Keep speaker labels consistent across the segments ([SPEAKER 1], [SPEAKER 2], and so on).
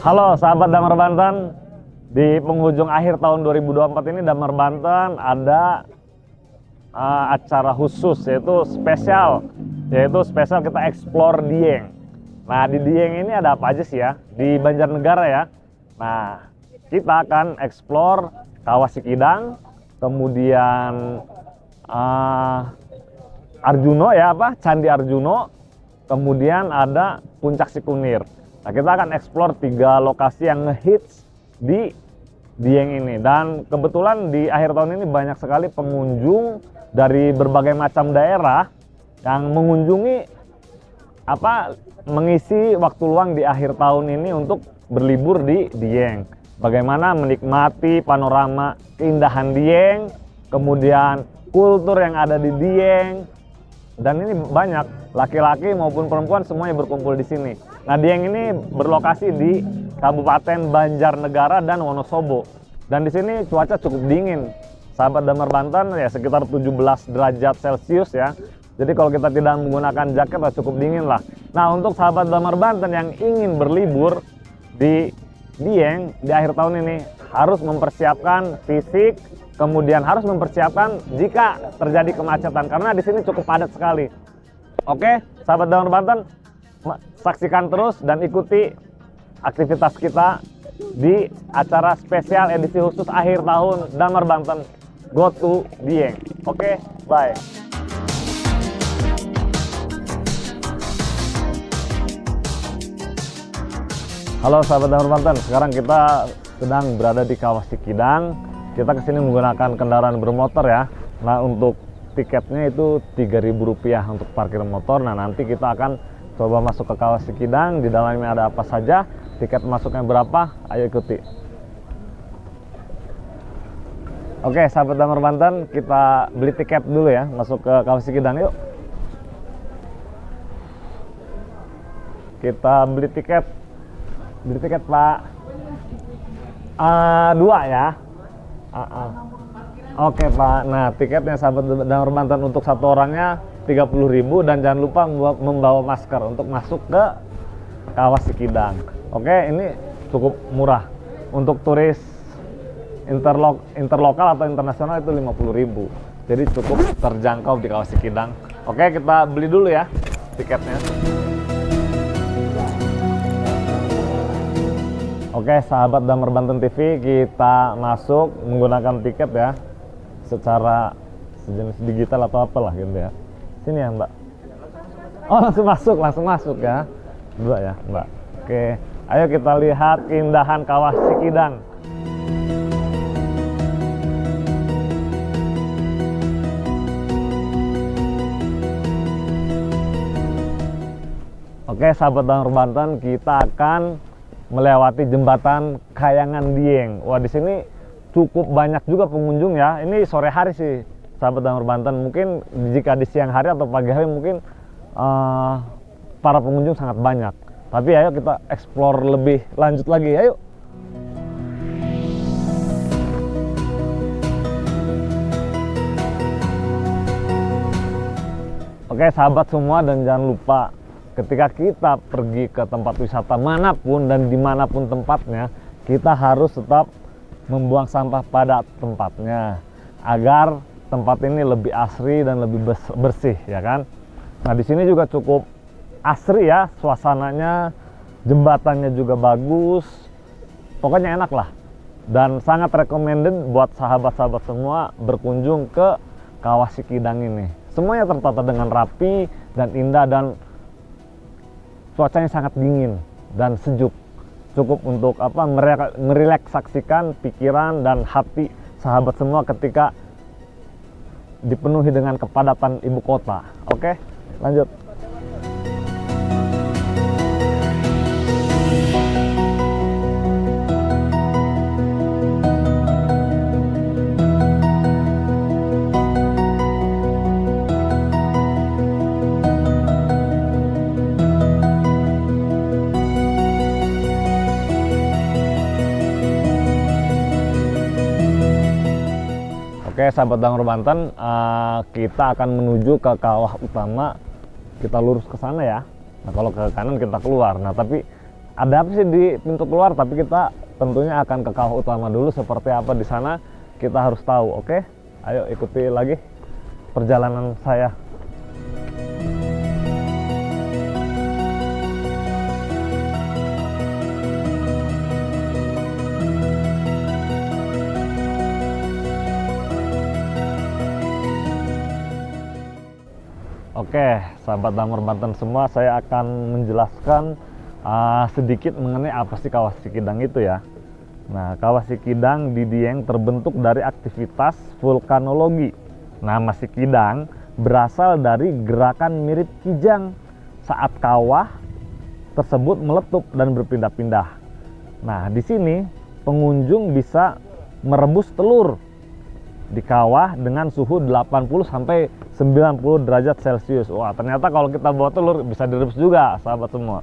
[SPEAKER 1] Halo sahabat Damar Banten, di penghujung akhir tahun 2024 ini Damar Banten ada acara khusus yaitu spesial kita explore Dieng. Nah di Dieng ini ada apa aja sih ya? Di Banjarnegara ya. Nah kita akan explore Kawah Sikidang, kemudian Arjuno ya Candi Arjuno, kemudian ada Puncak Sikunir. Nah, kita akan explore 3 lokasi yang ngehits di Dieng ini. Dan kebetulan di akhir tahun ini banyak sekali pengunjung dari berbagai macam daerah yang mengunjungi mengisi waktu luang di akhir tahun ini untuk berlibur di Dieng. Bagaimana menikmati panorama keindahan Dieng, kemudian kultur yang ada di Dieng. Dan ini banyak, laki-laki maupun perempuan semuanya berkumpul di sini. Nah, Dieng ini berlokasi di Kabupaten Banjarnegara dan Wonosobo. Dan di sini cuaca cukup dingin. Sahabat Damar Banten ya sekitar 17 derajat Celcius ya. Jadi kalau kita tidak menggunakan jaket cukup dingin lah. Nah, untuk sahabat Damar Banten yang ingin berlibur di Dieng di akhir tahun ini harus mempersiapkan fisik, kemudian harus mempersiapkan jika terjadi kemacetan karena di sini cukup padat sekali. Oke, sahabat Damar Banten, saksikan terus dan ikuti aktivitas kita di acara spesial edisi khusus akhir tahun Damar Banten Go to Dieng. Oke, bye. Halo sahabat Damar Banten, sekarang kita sedang berada di Kawah Sikidang. Kita kesini menggunakan kendaraan bermotor ya. Nah, untuk tiketnya itu Rp3.000 untuk parkir motor. Nah, nanti kita akan coba masuk ke Kawah Sikidang. Di dalamnya ada apa saja, tiket masuknya berapa, ayo ikuti. Oke sahabat Damar Banten, kita beli tiket dulu ya, masuk ke Kawah Sikidang yuk. Kita beli tiket Pak. 2 ya. Oke Pak, nah tiketnya sahabat Damar Banten untuk satu orangnya 30.000 dan jangan lupa membawa masker untuk masuk ke Kawah Sikidang. Oke, ini cukup murah. Untuk turis interlokal atau internasional itu 50.000. Jadi cukup terjangkau di Kawah Sikidang. Oke, kita beli dulu ya tiketnya. Oke sahabat Damar Banten TV, kita masuk menggunakan tiket ya, secara sejenis digital atau apalah gitu ya. Sini ya Mbak. Oh langsung masuk ya. 2 ya Mbak. Oke, ayo kita lihat keindahan Kawah Sikidang. Oke sahabat Damar Banten, kita akan melewati jembatan Kayangan Dieng. Wah, di sini cukup banyak juga pengunjung ya. Ini sore hari sih, sahabat Damar Banten. Mungkin jika di siang hari atau pagi hari mungkin para pengunjung sangat banyak. Tapi ayo kita explore lebih lanjut lagi, ayo. Oke sahabat semua, dan jangan lupa ketika kita pergi ke tempat wisata manapun dan dimanapun tempatnya, kita harus tetap membuang sampah pada tempatnya agar tempat ini lebih asri dan lebih bersih ya kan. Nah di sini juga cukup asri ya suasananya, jembatannya juga bagus, pokoknya enak lah. Dan sangat recommended buat sahabat-sahabat semua berkunjung ke Kawah Sikidang ini. Semuanya tertata dengan rapi dan indah, dan cuacanya sangat dingin dan sejuk, cukup untuk merelaksasikan pikiran dan hati sahabat semua ketika dipenuhi dengan kepadatan ibu kota. Oke, lanjut. Oke sahabat Damar Banten, kita akan menuju ke kawah utama. Kita lurus ke sana ya. Nah kalau ke kanan kita keluar. Nah tapi ada apa sih di pintu keluar, tapi kita tentunya akan ke kawah utama dulu. Seperti apa di sana kita harus tahu. Oke, ayo ikuti lagi perjalanan saya. Oke, sahabat Damar Banten semua, saya akan menjelaskan sedikit mengenai apa sih Kawah Sikidang itu ya. Nah, Kawah Sikidang di Dieng terbentuk dari aktivitas vulkanologi. Nama Sikidang berasal dari gerakan mirip kijang saat kawah tersebut meletup dan berpindah-pindah. Nah, di sini pengunjung bisa merebus telur di kawah dengan suhu 80 sampai 90 derajat Celcius. Wah, ternyata kalau kita bawa telur bisa direbus juga, sahabat semua.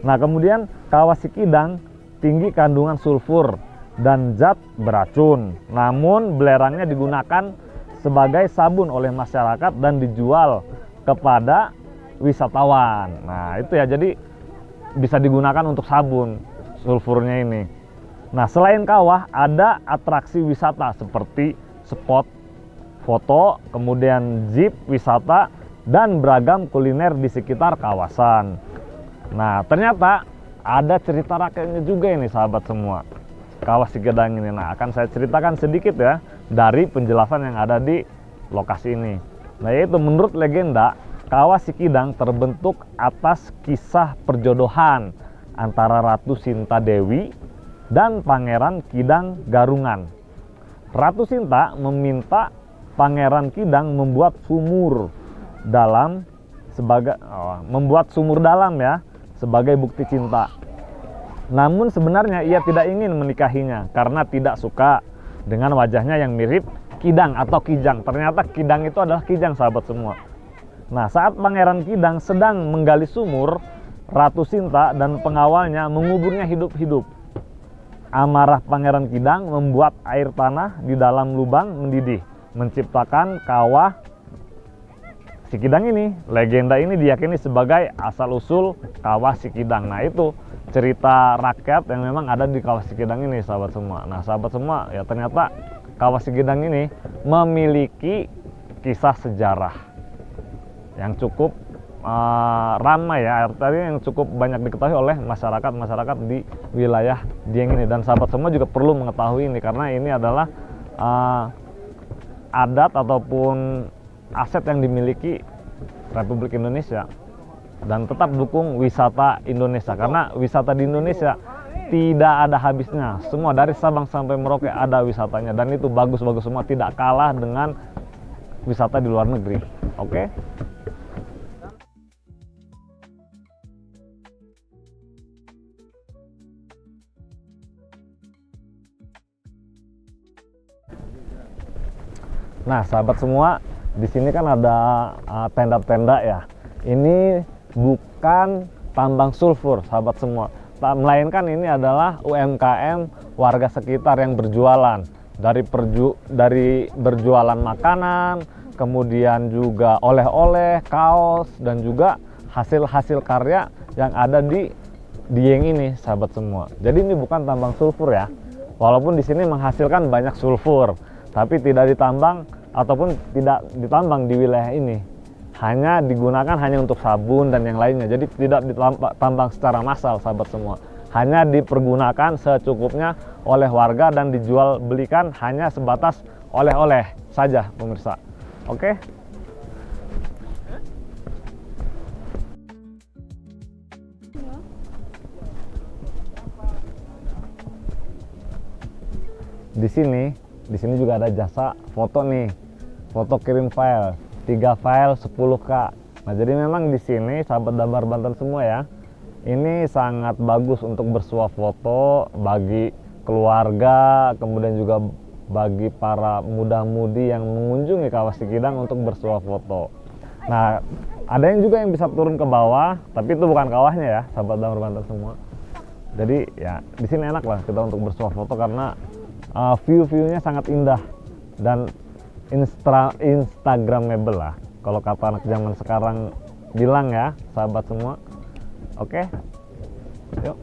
[SPEAKER 1] Nah, kemudian Kawah Sikidang tinggi kandungan sulfur dan zat beracun. Namun belerangnya digunakan sebagai sabun oleh masyarakat dan dijual kepada wisatawan. Nah, itu ya, jadi bisa digunakan untuk sabun sulfurnya ini. Nah, selain kawah ada atraksi wisata seperti spot foto, kemudian jeep wisata, dan beragam kuliner di sekitar kawasan. Nah, ternyata ada cerita rakyatnya juga ini, sahabat semua, Kawah Sikidang ini. Nah, akan saya ceritakan sedikit ya dari penjelasan yang ada di lokasi ini. Nah, yaitu menurut legenda, Kawah Sikidang terbentuk atas kisah perjodohan antara Ratu Sinta Dewi dan Pangeran Kidang Garungan. Ratu Sinta meminta Pangeran Kidang membuat sumur dalam ya sebagai bukti cinta. Namun sebenarnya ia tidak ingin menikahinya karena tidak suka dengan wajahnya yang mirip Kidang atau Kijang. Ternyata Kidang itu adalah Kijang, sahabat semua. Nah, saat Pangeran Kidang sedang menggali sumur, Ratu Sinta dan pengawalnya menguburnya hidup-hidup. Amarah Pangeran Kidang membuat air tanah di dalam lubang mendidih, menciptakan Kawah Sikidang ini. Legenda ini diyakini sebagai asal-usul Kawah Sikidang. Nah, itu cerita rakyat yang memang ada di Kawah Sikidang ini, sahabat semua. Nah, sahabat semua, ya ternyata Kawah Sikidang ini memiliki kisah sejarah yang cukup ramai ya, artinya yang cukup banyak diketahui oleh masyarakat di wilayah Dieng ini. Dan sahabat semua juga perlu mengetahui ini karena ini adalah adat ataupun aset yang dimiliki Republik Indonesia. Dan tetap dukung wisata Indonesia, karena wisata di Indonesia tidak ada habisnya. Semua dari Sabang sampai Merauke ada wisatanya, dan itu bagus-bagus semua, tidak kalah dengan wisata di luar negeri. Oke? Nah, sahabat semua, di sini kan ada tenda-tenda ya. Ini bukan tambang sulfur, sahabat semua. Melainkan ini adalah UMKM warga sekitar yang berjualan. Dari berjualan makanan, kemudian juga oleh-oleh, kaos, dan juga hasil-hasil karya yang ada di Dieng ini, sahabat semua. Jadi ini bukan tambang sulfur ya. Walaupun di sini menghasilkan banyak sulfur, tapi tidak ditambang ataupun tidak ditambang di wilayah ini. Hanya digunakan hanya untuk sabun dan yang lainnya. Jadi tidak ditambang secara massal, sahabat semua. Hanya dipergunakan secukupnya oleh warga dan dijual belikan hanya sebatas oleh-oleh saja, pemirsa. Oke? Di sini juga ada jasa foto nih. Foto kirim file, 3 file 10K. Nah, jadi memang di sini sahabat Damar Banten semua ya, ini sangat bagus untuk bersuah foto bagi keluarga, kemudian juga bagi para muda-mudi yang mengunjungi Kawah Sikidang untuk bersuah foto. Nah, ada yang juga yang bisa turun ke bawah, tapi itu bukan kawahnya ya, sahabat Damar Banten semua. Jadi ya di sini enak lah kita untuk bersuah foto karena view-nya sangat indah dan instagramable lah, kalau kata anak zaman sekarang bilang ya, sahabat semua. Oke. Yuk.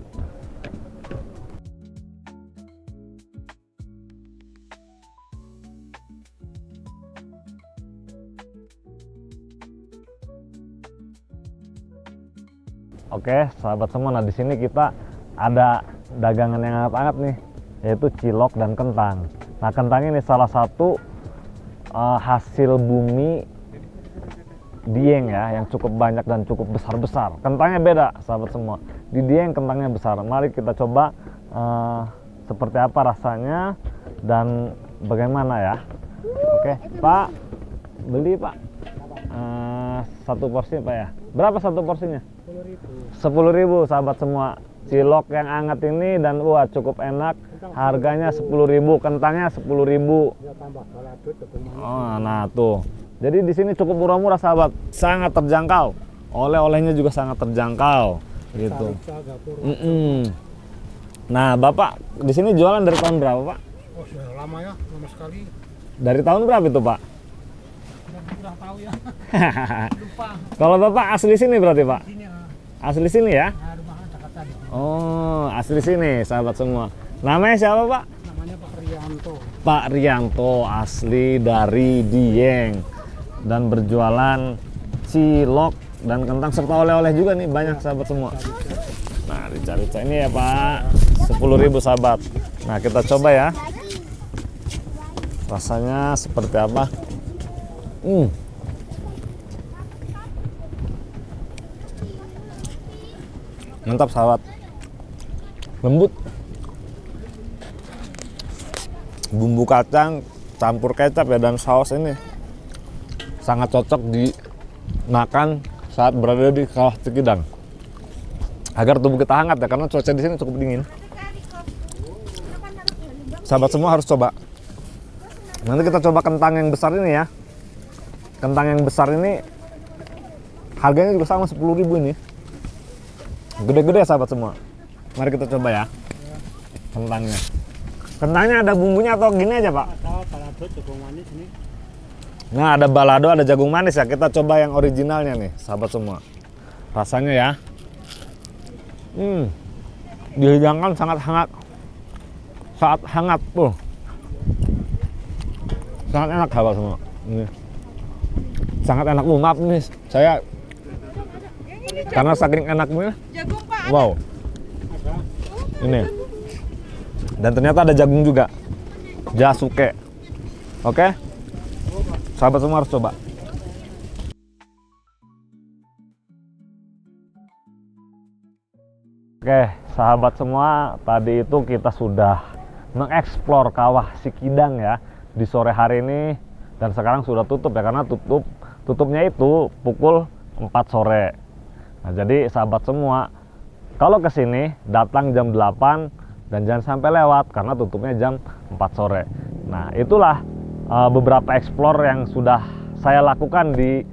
[SPEAKER 1] Oke, sahabat semua. Nah, di sini kita ada dagangan yang hangat-hangat nih, yaitu cilok dan kentang. Nah, kentang ini salah satu hasil bumi Dieng ya, yang cukup banyak dan cukup besar-besar. Kentangnya beda, sahabat semua. Di Dieng kentangnya besar. Mari kita coba seperti apa rasanya dan bagaimana ya. Oke, Pak, beli Pak. Satu porsi Pak ya. Berapa satu porsinya? 10.000 sahabat semua. Cilok yang hangat ini dan wah cukup enak. Harganya 10.000, kentangnya 10.000. Oh, nah tuh. Jadi di sini cukup murah-murah sahabat. Sangat terjangkau. Oleh-olehnya juga sangat terjangkau gitu. Nah, Bapak di sini jualan dari tahun berapa, Pak?
[SPEAKER 2] Oh, sudah lama ya, lama sekali.
[SPEAKER 1] Dari tahun berapa itu, Pak?
[SPEAKER 2] Udah tahu ya. Lupa.
[SPEAKER 1] Kalau Bapak asli sini berarti, Pak?
[SPEAKER 2] Sini,
[SPEAKER 1] Asli sini ya?
[SPEAKER 2] rumahnya Jakarta di sini.
[SPEAKER 1] Oh, asli sini, sahabat semua. Namanya siapa, Pak?
[SPEAKER 2] Namanya Pak Rianto.
[SPEAKER 1] Pak Rianto, asli dari Dieng dan berjualan cilok dan kentang serta oleh-oleh juga nih, banyak sahabat semua. Nah, rica-rica ini ya, Pak. 10.000 sahabat. Nah, kita coba ya. Rasanya seperti apa? Mantap sahabat, lembut, bumbu kacang campur kecap ya dan saus ini sangat cocok dimakan saat berada di Kawah Sikidang agar tubuh kita hangat ya, karena cuaca di sini cukup dingin. Sahabat semua harus coba. Nanti kita coba kentang yang besar ini ya. Kentang yang besar ini harganya juga sama 10.000 ini. Gede-gede ya sahabat semua. Mari kita coba ya kentangnya. Kentangnya ada bumbunya atau gini aja, Pak?
[SPEAKER 2] Ada balado jagung manis ini.
[SPEAKER 1] Nah, ada balado, ada jagung manis ya. Kita coba yang originalnya nih, sahabat semua. Rasanya ya. Dihidangkan sangat hangat. Saat hangat tuh. Sangat enak sahabat semua. Ini. Sangat enak. Maaf nih, saya karena saking enaknya. Wow. Ini. Dan ternyata ada jagung juga. Jasuke. Oke? Sahabat semua harus coba. Oke, sahabat semua, tadi itu kita sudah mengeksplor Kawah Sikidang ya di sore hari ini, dan sekarang sudah tutup ya, karena tutupnya itu pukul 4 sore. Nah, jadi sahabat semua, kalau ke sini datang jam 8 dan jangan sampai lewat karena tutupnya jam 4 sore. Nah, itulah beberapa explore yang sudah saya lakukan di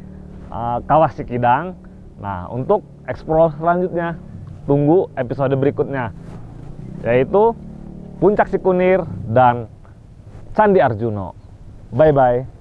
[SPEAKER 1] Kawah Sikidang. Nah, untuk explore selanjutnya tunggu episode berikutnya, yaitu Puncak Sikunir dan Candi Arjuno. Bye bye.